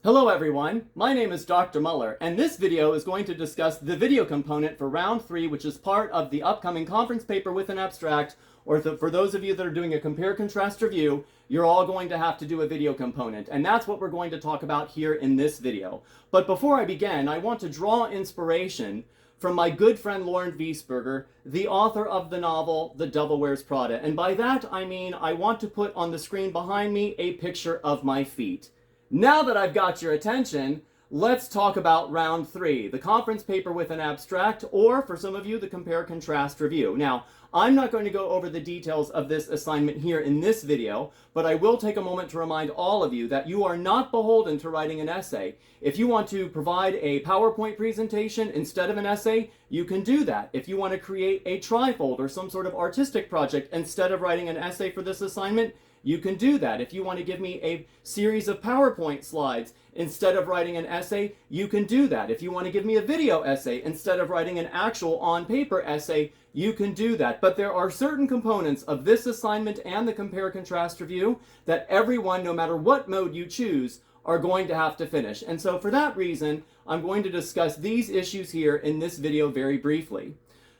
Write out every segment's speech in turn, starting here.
Hello everyone, my name is Dr. Muller, and this video is going to discuss the video component for round 3, which is part of the upcoming conference paper with an abstract, or for those of you that are doing a compare-contrast review, you're all going to have to do a video component, and that's what we're going to talk about here in this video. But before I begin, I want to draw inspiration from my good friend Lauren Wiesberger, the author of the novel The Devil Wears Prada, and by that I mean I want to put on the screen behind me a picture of my feet. Now that I've got your attention, let's talk about round 3, the conference paper with an abstract, or for some of you, the compare-contrast review. Now, I'm not going to go over the details of this assignment here in this video, but I will take a moment to remind all of you that you are not beholden to writing an essay. If you want to provide a PowerPoint presentation instead of an essay, you can do that. If you want to create a trifold or some sort of artistic project instead of writing an essay for this assignment, you can do that. If you want to give me a series of PowerPoint slides instead of writing an essay, you can do that. If you want to give me a video essay instead of writing an actual on-paper essay, you can do that. But there are certain components of this assignment and the compare-contrast review that everyone, no matter what mode you choose, are going to have to finish. And so for that reason, I'm going to discuss these issues here in this video very briefly.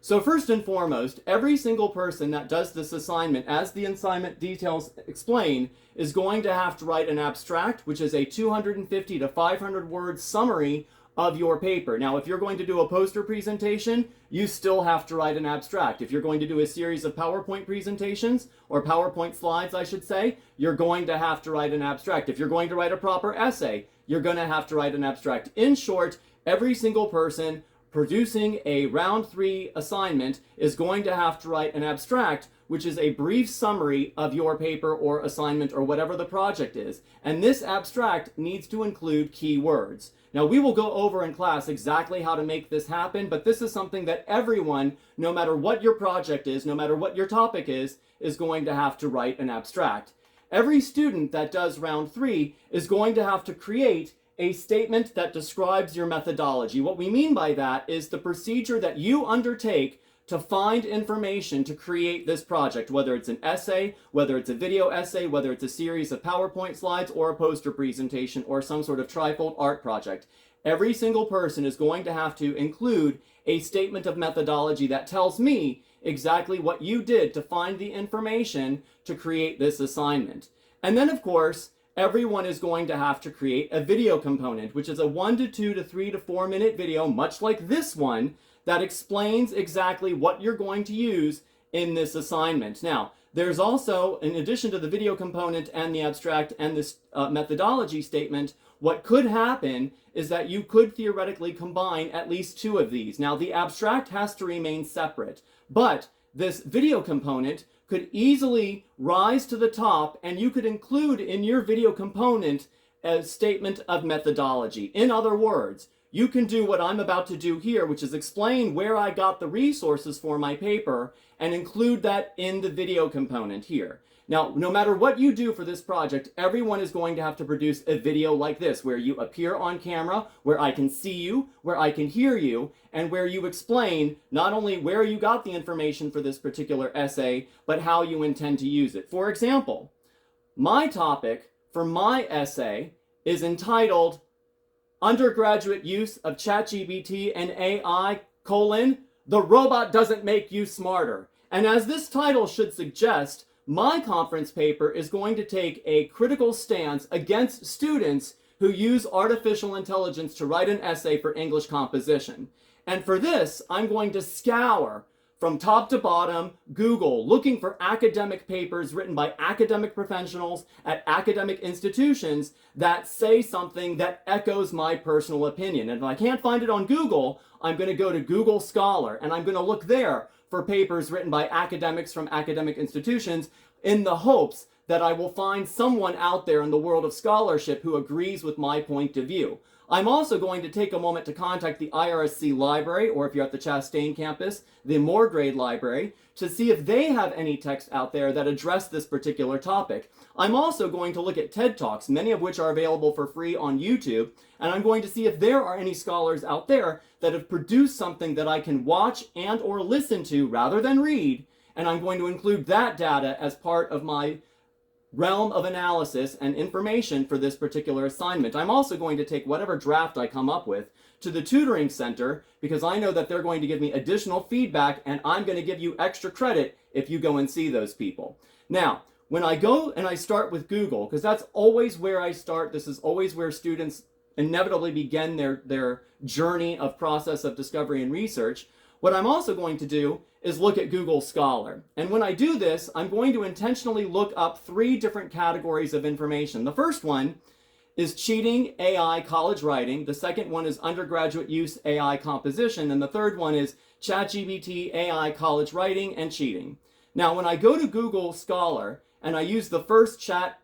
So first and foremost, every single person that does this assignment, as the assignment details explain, is going to have to write an abstract, which is a 250 to 500 word summary of your paper. Now, if you're going to do a poster presentation, you still have to write an abstract. If you're going to do a series of PowerPoint presentations, or PowerPoint slides, I should say, you're going to have to write an abstract. If you're going to write a proper essay, you're going to have to write an abstract. In short, every single person producing a round 3 assignment is going to have to write an abstract, which is a brief summary of your paper or assignment or whatever the project is. And this abstract needs to include keywords. Now, we will go over in class exactly how to make this happen, but this is something that everyone, no matter what your project is, no matter what your topic is going to have to write an abstract. Every student that does round 3 is going to have to create a statement that describes your methodology. What we mean by that is the procedure that you undertake to find information to create this project, whether it's an essay, whether it's a video essay, whether it's a series of PowerPoint slides, or a poster presentation, or some sort of trifold art project. Every single person is going to have to include a statement of methodology that tells me exactly what you did to find the information to create this assignment. And then, of course, everyone is going to have to create a video component, which is a 1 to 2 to 3 to 4 minute video, much like this one, that explains exactly what you're going to use in this assignment. Now, there's also, in addition to the video component and the abstract and this methodology statement, what could happen is that you could theoretically combine at least 2 of these. Now, the abstract has to remain separate, but this video component could easily rise to the top, and you could include in your video component a statement of methodology. In other words, you can do what I'm about to do here, which is explain where I got the resources for my paper and include that in the video component here. Now, no matter what you do for this project, everyone is going to have to produce a video like this, where you appear on camera, where I can see you, where I can hear you, and where you explain not only where you got the information for this particular essay, but how you intend to use it. For example, my topic for my essay is entitled Undergraduate Use of ChatGPT and AI, the robot doesn't make you smarter. And as this title should suggest, my conference paper is going to take a critical stance against students who use artificial intelligence to write an essay for English composition. And for this, I'm going to scour from top to bottom Google, looking for academic papers written by academic professionals at academic institutions that say something that echoes my personal opinion. And if I can't find it on Google, I'm going to go to Google Scholar, and I'm going to look there for papers written by academics from academic institutions in the hopes that I will find someone out there in the world of scholarship who agrees with my point of view. I'm also going to take a moment to contact the IRSC library, or if you're at the Chastain campus, the Moorgrade library, to see if they have any texts out there that address this particular topic. I'm also going to look at TED Talks, many of which are available for free on YouTube, and I'm going to see if there are any scholars out there that have produced something that I can watch and or listen to rather than read, and I'm going to include that data as part of my realm of analysis and information for this particular assignment. I'm also going to take whatever draft I come up with to the tutoring center because I know that they're going to give me additional feedback and I'm going to give you extra credit if you go and see those people. Now, when I go and I start with Google, because that's always where I start, this is always where students inevitably begin their journey of process of discovery and research, what I'm also going to do is look at Google Scholar. And when I do this, I'm going to intentionally look up 3 different categories of information. The first one is cheating AI college writing. The second one is undergraduate use AI composition. And the third one is ChatGPT AI college writing and cheating. Now, when I go to Google Scholar and I use the first chat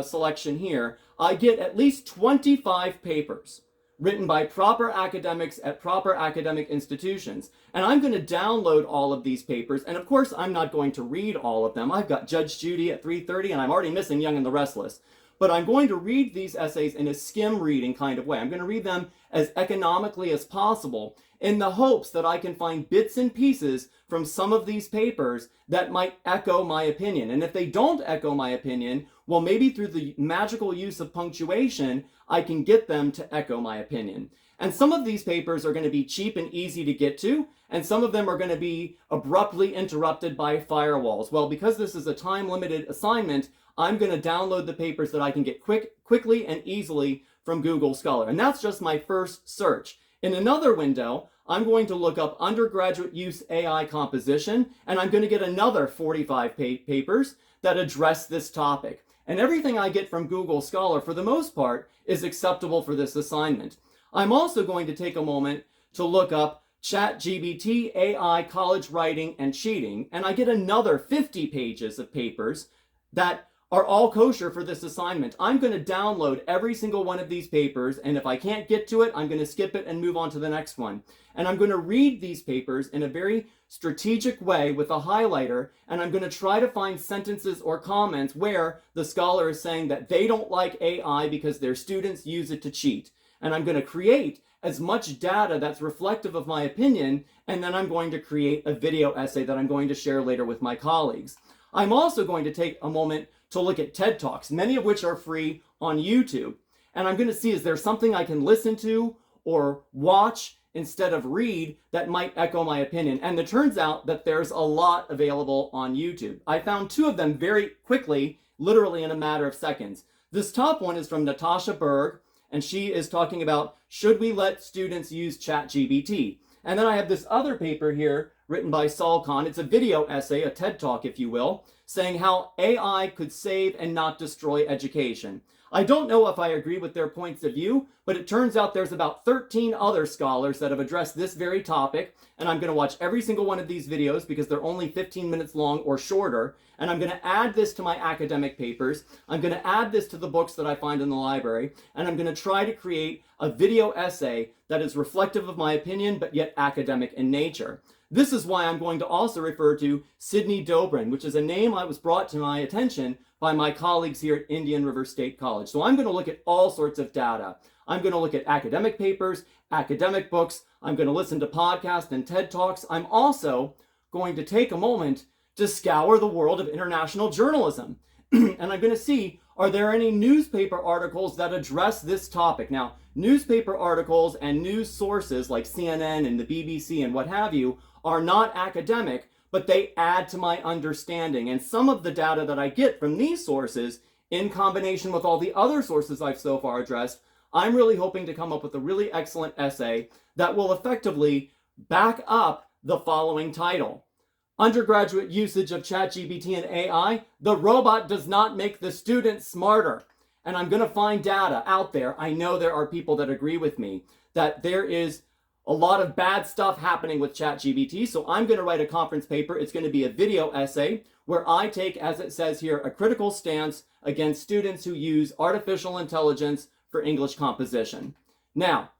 selection here, I get at least 25 papers written by proper academics at proper academic institutions. And I'm going to download all of these papers. And of course, I'm not going to read all of them. I've got Judge Judy at 3:30 and I'm already missing Young and the Restless. But I'm going to read these essays in a skim reading kind of way. I'm going to read them as economically as possible in the hopes that I can find bits and pieces from some of these papers that might echo my opinion. And if they don't echo my opinion, well, maybe through the magical use of punctuation, I can get them to echo my opinion. And some of these papers are going to be cheap and easy to get to, and some of them are going to be abruptly interrupted by firewalls. Well, because this is a time-limited assignment, I'm going to download the papers that I can get quickly and easily from Google Scholar. And that's just my first search. In another window, I'm going to look up undergraduate use AI composition, and I'm going to get another 45 papers that address this topic. And everything I get from Google Scholar, for the most part, is acceptable for this assignment. I'm also going to take a moment to look up ChatGPT AI college writing and cheating, and I get another 50 pages of papers that are all kosher for this assignment. I'm going to download every single one of these papers, and if I can't get to it, I'm going to skip it and move on to the next one. And I'm going to read these papers in a very strategic way with a highlighter, and I'm going to try to find sentences or comments where the scholar is saying that they don't like AI because their students use it to cheat. And I'm going to create as much data that's reflective of my opinion, and then I'm going to create a video essay that I'm going to share later with my colleagues. I'm also going to take a moment to look at TED Talks, many of which are free on YouTube. And I'm going to see, is there something I can listen to or watch instead of read that might echo my opinion? And it turns out that there's a lot available on YouTube. I found 2 of them very quickly, literally in a matter of seconds. This top one is from Natasha Berg, and she is talking about, should we let students use ChatGPT? And then I have this other paper here written by Saul Khan. It's a video essay, a TED Talk, if you will, saying how AI could save and not destroy education. I don't know if I agree with their points of view, but it turns out there's about 13 other scholars that have addressed this very topic, and I'm going to watch every single one of these videos because they're only 15 minutes long or shorter, and I'm going to add this to my academic papers. I'm going to add this to the books that I find in the library, and I'm going to try to create a video essay that is reflective of my opinion, but yet academic in nature. This is why I'm going to also refer to Sidney Dobrin, which is a name I was brought to my attention by my colleagues here at Indian River State College. So I'm going to look at all sorts of data. I'm going to look at academic papers, academic books. I'm going to listen to podcasts and TED Talks. I'm also going to take a moment to scour the world of international journalism. And I'm going to see, are there any newspaper articles that address this topic? Now, newspaper articles and news sources like CNN and the BBC and what have you are not academic, but they add to my understanding. And some of the data that I get from these sources, in combination with all the other sources I've so far addressed, I'm really hoping to come up with a really excellent essay that will effectively back up the following title. Undergraduate usage of ChatGPT and AI, the robot does not make the student smarter. And I'm going to find data out there. I know there are people that agree with me that there is a lot of bad stuff happening with ChatGPT. So I'm going to write a conference paper. It's going to be a video essay where I take, as it says here, a critical stance against students who use artificial intelligence for English composition. Now,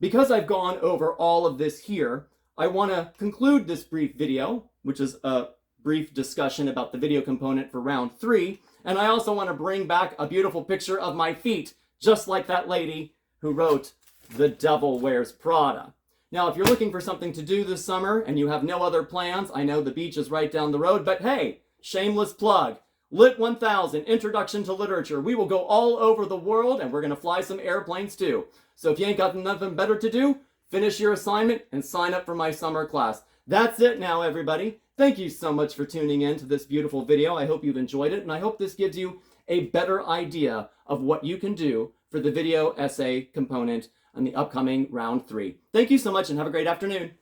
because I've gone over all of this here, I want to conclude this brief video, which is a brief discussion about the video component for round 3. And I also want to bring back a beautiful picture of my feet, just like that lady who wrote The Devil Wears Prada. Now, if you're looking for something to do this summer and you have no other plans, I know the beach is right down the road, but hey, shameless plug. Lit 1000, Introduction to Literature. We will go all over the world, and we're going to fly some airplanes too. So if you ain't got nothing better to do, finish your assignment and sign up for my summer class. That's it now, everybody. Thank you so much for tuning in to this beautiful video. I hope you've enjoyed it, and I hope this gives you a better idea of what you can do for the video essay component on the upcoming round 3. Thank you so much, and have a great afternoon.